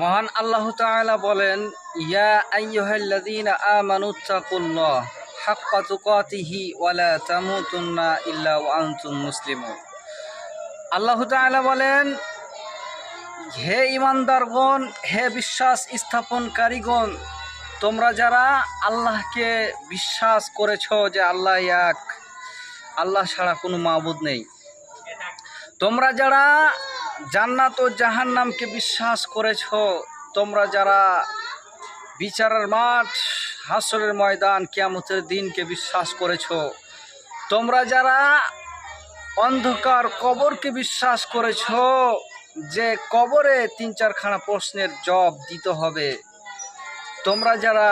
মহান আল্লাহ তাআলা বলেন, ইয়া আইয়ুহাল্লাযীনা আমানুত্তাকুল্লাহ হাক্কা তুকাতিহি ওয়া লা তামুতুন্না ইল্লা ওয়া আনতুম মুসলিমুন। আল্লাহ তাআলা বলেন, হে ঈমানদারগণ, হে বিশ্বাস স্থাপনকারীগণ, তোমরা যারা আল্লাহকে বিশ্বাস করেছ যে আল্লাহ এক, আল্লাহ ছাড়া কোনো মাবুদ নেই, তোমরা যারা জান্নাত ও জাহান্নামকে বিশ্বাস করেছ, তোমরা যারা বিচারের মাঠ, হাসরের ময়দান, কিয়ামতের দিনকে বিশ্বাস করেছ, তোমরা যারা অন্ধকার কবরকে বিশ্বাস করেছ যে কবরে 3-4খানা প্রশ্নের জবাব দিতে হবে, তোমরা যারা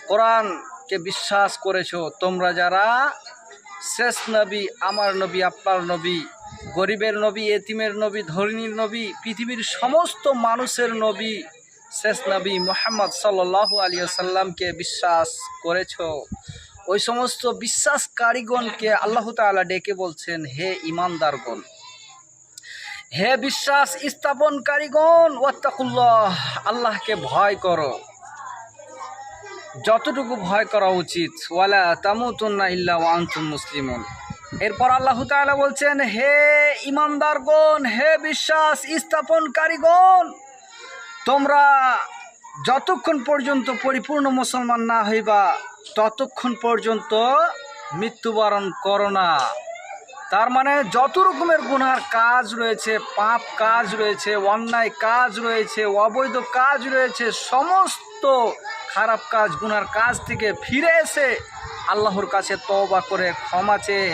কোরআনকে বিশ্বাস করেছ, তোমরা যারা শেষ নবী, আমার নবী, আপনার নবী, গরিবের নবী, এতিমের নবী, ধনীর নবী, পৃথিবীর সমস্ত মানুষের নবী, শেষ নবী মুহাম্মদ সাল্লাল্লাহু আলাইহি ওয়াসাল্লামকে বিশ্বাস করেছ, ওই সমস্ত বিশ্বাসকারীগণকে আল্লাহ তাআলা ডেকে বলছেন, হে ঈমানদারগণ, হে বিশ্বাস স্থাপনকারীগণ, ওয়াত্তাকুল্লাহ, আল্লাহকে ভয় করো, যতটুকু ভয় করা উচিত, ওয়ালা তামুতুন্না ইল্লা ওয়া আনতুম মুসলিমুন। এরপর আল্লাহ তাআলা বলছেন, হে ঈমানদারগণ, হে বিশ্বাস স্থাপনকারীগণ, তোমরা যতক্ষণ পর্যন্ত পরিপূর্ণ মুসলমান না হইবা ততক্ষণ পর্যন্ত মৃত্যুবরণ করো না। তার মানে যত রকমের গুনার কাজ রয়েছে, পাপ কাজ রয়েছে, অন্যায় কাজ রয়েছে, অবৈধ কাজ রয়েছে, সমস্ত খারাপ কাজ, গুনার কাজ থেকে ফিরে এসে আল্লাহর কাছে তওবা করে ক্ষমা চেয়ে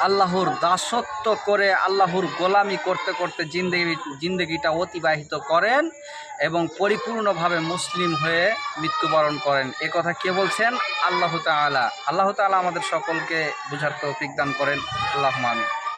আল্লাহর দাসত্ব করে আল্লাহর গোলামি করতে করতে জিন্দেগিটা অতিবাহিত করেন এবং পরিপূর্ণভাবে মুসলিম হয়ে মৃত্যুবরণ করেন। এ কথা কে বলছেন? আল্লাহ তাআলা। আল্লাহ তাআলা আমাদের সকলকে বুঝার তৌফিক দান করেন। আল্লাহুম্মা আমিন।